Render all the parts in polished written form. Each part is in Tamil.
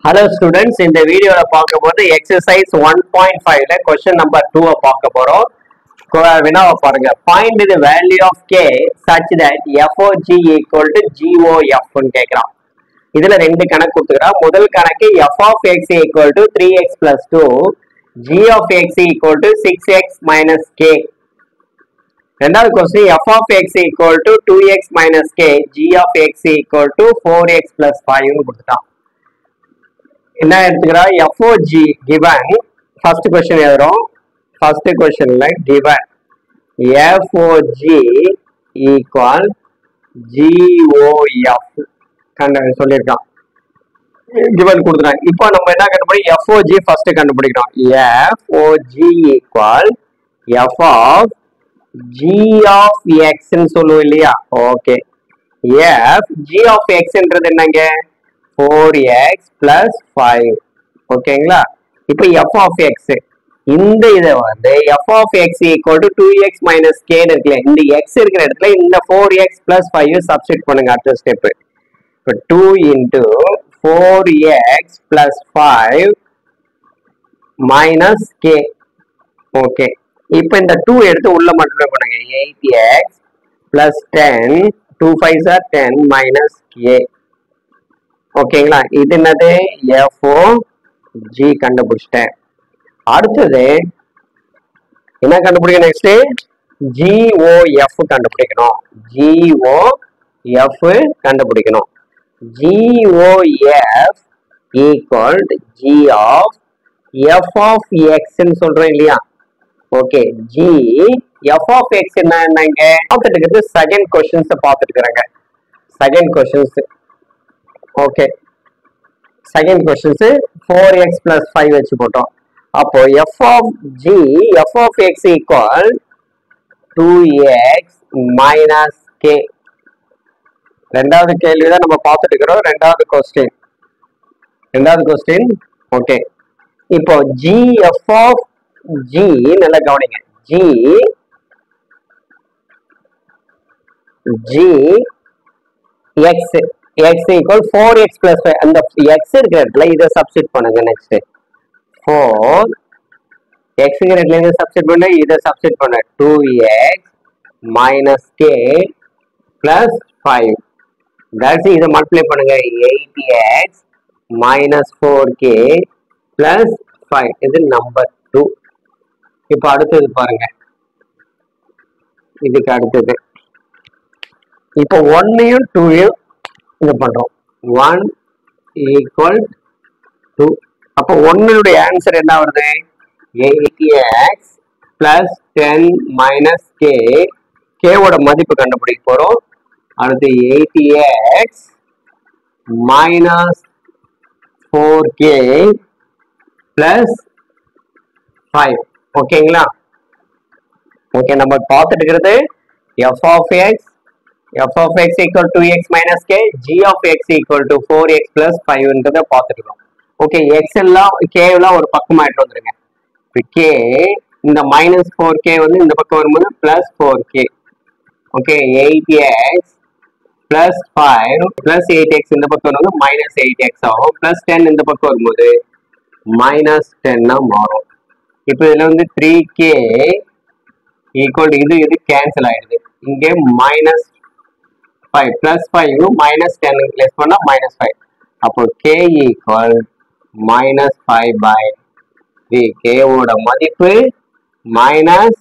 Hello students, in the video பார்க்க போது exercise 1.5 ல question number 2 பார்க்க போறோம். வினாவை பாருங்க. Find the value of k such that f of g equal to g of f ன்னு கேக்குறான். இதுல ரெண்டு கணக்கு கொடுத்துக்கிறான். முதல் கணக்கு f of x equal to 3x plus 2, g of x equal to 6x minus k. ரெண்டாவது question f of x equal to 2x minus k, g of x equal to 4x plus 5 ன்னு கொடுத்துட்டான். என்ன எடுத்துக்கிறா FOG given first question எழுதுறோம். first questionல given FOG equal GOF சொல்லியிருக்கான். given கொடுத்துட்டான். இப்போ நம்ம என்ன கண்டுபிடிக்கிறோம்? FOG first கண்டுபிடிக்கிறோம். FOG equal F of G of X ன்னு சொல்லுவோம் இல்லையா? Okay. F G of X என்றது என்னங்க? 4x plus 5. ஓகேங்களா? இப்போ f of x இந்த இதை வந்து f of x equal to 2x minus k இருக்குல்ல, இந்த x இருக்கிற இடத்துல இந்த 4x plus 5 சப்ஸ்டிட் பண்ணுங்க. அடுத்த ஸ்டெப் இப்போ 2 into 4x plus 5 minus k. Okay, இப்போ இந்த 2 எடுத்து உள்ள மல்டிப்ளை பண்ணுங்க. 8x plus 10, 2 5s are 10 minus k. ஓகேங்களா? இது என்னது? FOG கண்டுபிடிச்சிட்டேன். அடுத்தது என்ன கண்டுபிடிக்கணும்? நெக்ஸ்ட் GOF கண்டுபிடிக்கணும். GOF கண்டுபிடிக்கணும். GOF equal to G of F of X ன்னு சொல்றோம் இல்லையா? Okay, G F of X என்னங்க பார்த்துட்டு இருக்கிறது? செகண்ட் கொஸ்டின்ஸ் பார்த்துட்டு இருக்கிறாங்க. Second questions okay, second questions 4x plus 5 வச்சு போட்டோம். அப்போ f of g f of x equal 2x minus k. ரெண்டாவது கேள்வி தான் நம்ம பார்த்துட்டு இருக்கிறோம். ரெண்டாவது கொஸ்டின் ஓகே. இப்போ g f of g நல்லா கவனிங்க. g x x equal 4x plus 5. அந்த x இருக்கிற இடத்துல இதை சப்ஸ்டிட் பண்ணுங்க. நெக்ஸ்ட் 4 x இருக்கிற இடத்துல இதை சப்ஸ்டிட் பண்ண, இதை சப்ஸ்டிட் பண்ண 2x minus k plus 5. That's இதை மல்டிப்ளை பண்ணுங்க. 8x minus 4k plus 5. இது நம்பர் 2. இப்போ அடுத்தது பாருங்க. இதுக்கு அடுத்தது இப்போ 1யும் 2யும் இது பண்றோம். 1 equal 2. அப்போ 1னுடைய ஆன்சர் என்ன வருது? 8x plus 10 minus k. k ஓட மதிப்பு கண்டுபிடிக்க போறோம். அடுத்து 8x minus 4k plus 5. ஓகேங்களா? ஓகே, நம்ம பார்த்துட்டு இருக்கிறது f of x equal to 2x minus k, g of x equal to 4x plus 5 ன்றதை பார்த்துருக்கோம். ஓகே, x எல்லாம் k எல்லாம் ஒரு பக்கம் ஆயிட்டு வந்துருங்க. இப்போ k இந்த minus 4k வந்து இந்த பக்கம் வரும்போது plus 4k. Okay, 8x plus 5 plus 8x இந்த பக்கம் வரும்போது minus 8x ஆகும். plus 10 இந்த பக்கம் வரும்போது minus 10 மாறும். இப்போ இதுல வந்து 3k equal to இது கேன்சல் ஆயிடுது. இங்கே minus 5 plus 5 minus 10 less பண்ணா minus 5. அப்போ k equal minus 5 by 3. k ஓட மதிப்பு minus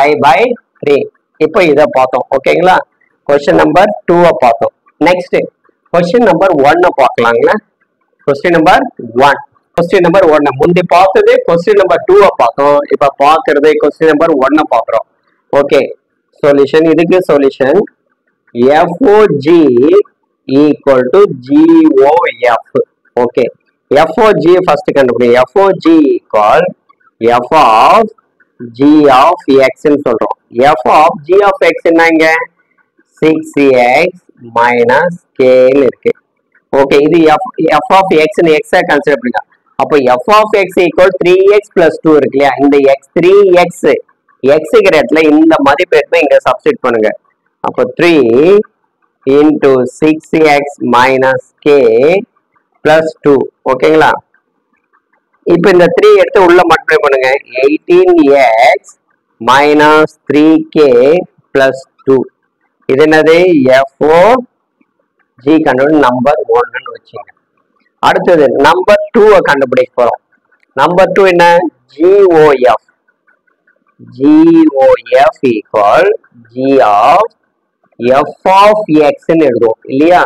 5 by 3. இப்போ இதை பார்த்தோம். ஓகேங்களா? கொஸ்டின் நம்பர் 2 பார்த்தோம். நெக்ஸ்ட் கொஸ்டின் நம்பர் 1 பார்க்கலாங்களா? கொஸ்டின் நம்பர் 1 முந்தி பார்த்தது கொஸ்டின் நம்பர் 2 பார்த்தோம். இப்போ பார்க்கறது கொஸ்டின் நம்பர் 1 பார்க்குறோம். Okay, solution. இதுக்கு solution FOG equal to GOF. Okay, FOG first கண்டுபிடிங்க. FOG equal F of G of X ன்னு சொல்றோம். F of G of X என்னங்க? 6x minus k ன்னு இருக்கு. ஓகே, இது F of X ன்னு x கன்சிடர் பண்ணுங்க. அப்போ F of X equal 3x plus 2 இருக்கு இல்லையா? இந்த x 3x x இருக்கிற இடத்துல இந்த மதிப்பு எடுத்து இங்க சப்ஸ்டிட் பண்ணுங்க. அப்போ 3 into 6x minus k plus 2 ஓகேங்களா. இப்போ இந்த 3 எடுத்து உள்ள மல்டிப்ளை பண்ணுங்க. 18x minus 3k plus 2 இது என்னது FOG கண்டுபிடி நம்பர் 1 வச்சுங்க. அடுத்தது நம்பர் 2 கண்டுபிடிக்க போறோம். நம்பர் 2 என்ன GOF equal G of f of x ன்னு எழுதுவோம் இல்லையா.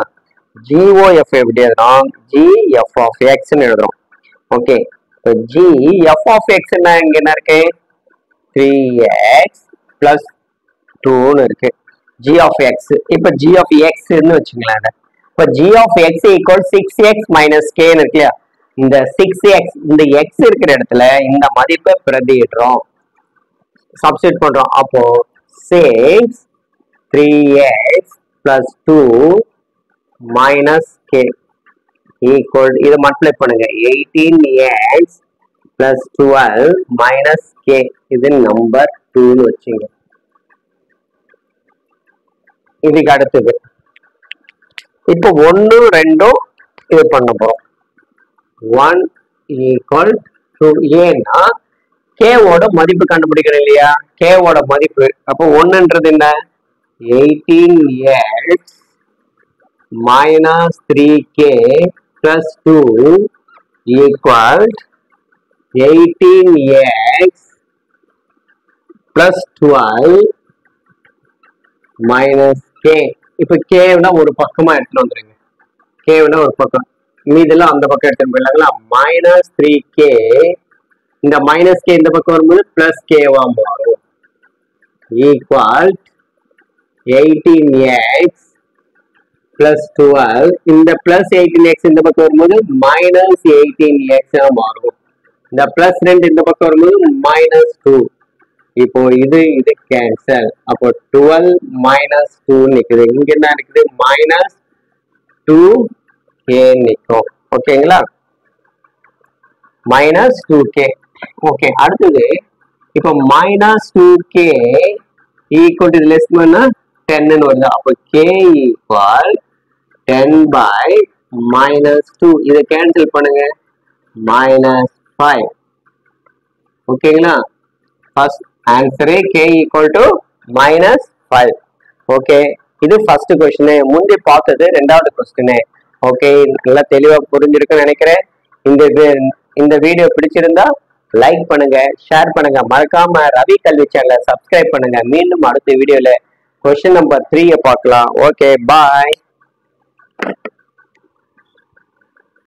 GOF எப்படி எழுதுறோம் GF of x ன்னு எழுதுறோம். Okay G f of x என்ன இங்க என்ன இருக்கு 3x plus 2 ன்னு இருக்கு G of x. இப்போ G of x ன்னு வச்சுங்களேன். இப்போ G of x equal 6x minus k ன்னு இருக்கு இல்லையா. இந்த 6x இந்த x இருக்கிற இடத்துல இந்த மதிப்பை பிரதியிடுறோம், சப்ஸ்டிட் பண்றோம். அப்போ 6 3x plus 2 minus k equal இது மல்டிப்ளை பண்ணுங்க 18x plus 12 minus k இது நம்பர் 2 ன்னு வச்சுங்க. இதுக்கு அடுத்தது இப்போ 1 2 இது பண்ண போறோம். 1 equal to ஏன்னா k ஓட மதிப்பு கண்டுபிடிக்கிறோம் இல்லையா. k ஓட மதிப்பு அப்போ 1ன்றது என்ன 18x minus 3k plus 2 equal 18x plus 12 minus k. இப்போ k விட ஒரு பக்கமா எடுத்துட்டு வந்துருங்க. k விட ஒரு பக்கம் மீதெல்லாம் அந்த பக்கம் எடுத்துட்டு போயிடலாங்களா. minus 3k இந்த minus k இந்த பக்கம் வரும்போது plus k வா மாறும் equal 18x plus 12 இந்த plus 18x இந்த பக்கம் வரும்போது minus 18x மாறும். இந்த plus 2 இந்த பக்கம் வரும்போது minus 2. இப்போ இது கேன்சல். அப்போ 12 minus 2 நிக்குது. இங்க என்ன இருக்குது minus 2k நிக்கும். ஓகேங்களா minus 2k. ஓகே அடுத்தது இப்போ minus 2k equal to less பண்ணா 10 ன்னு வருது. அப்போ k equal 10 by minus 2 இதை கேன்சல் பண்ணுங்க minus 5. ஓகேங்களா ஃபர்ஸ்ட் ஆன்சரே k equal to minus 5. Okay இது ஃபர்ஸ்ட் क्वेश्चन. முந்தி பார்த்தது ரெண்டாவது क्वेश्चन. ஓகே நல்லா தெளிவா புரிஞ்சிருக்குன்னு நினைக்கிறேன். இந்த வீடியோ பிடிச்சிருந்தா லைக் பண்ணுங்க, ஷேர் பண்ணுங்க, மறக்காம ரவி கல்வி சேனலை சப்ஸ்கிரைப் பண்ணுங்க. மீண்டும் அடுத்த வீடியோல क्वेश्चन நம்பர் 3 பார்க்கலாம். Okay bye.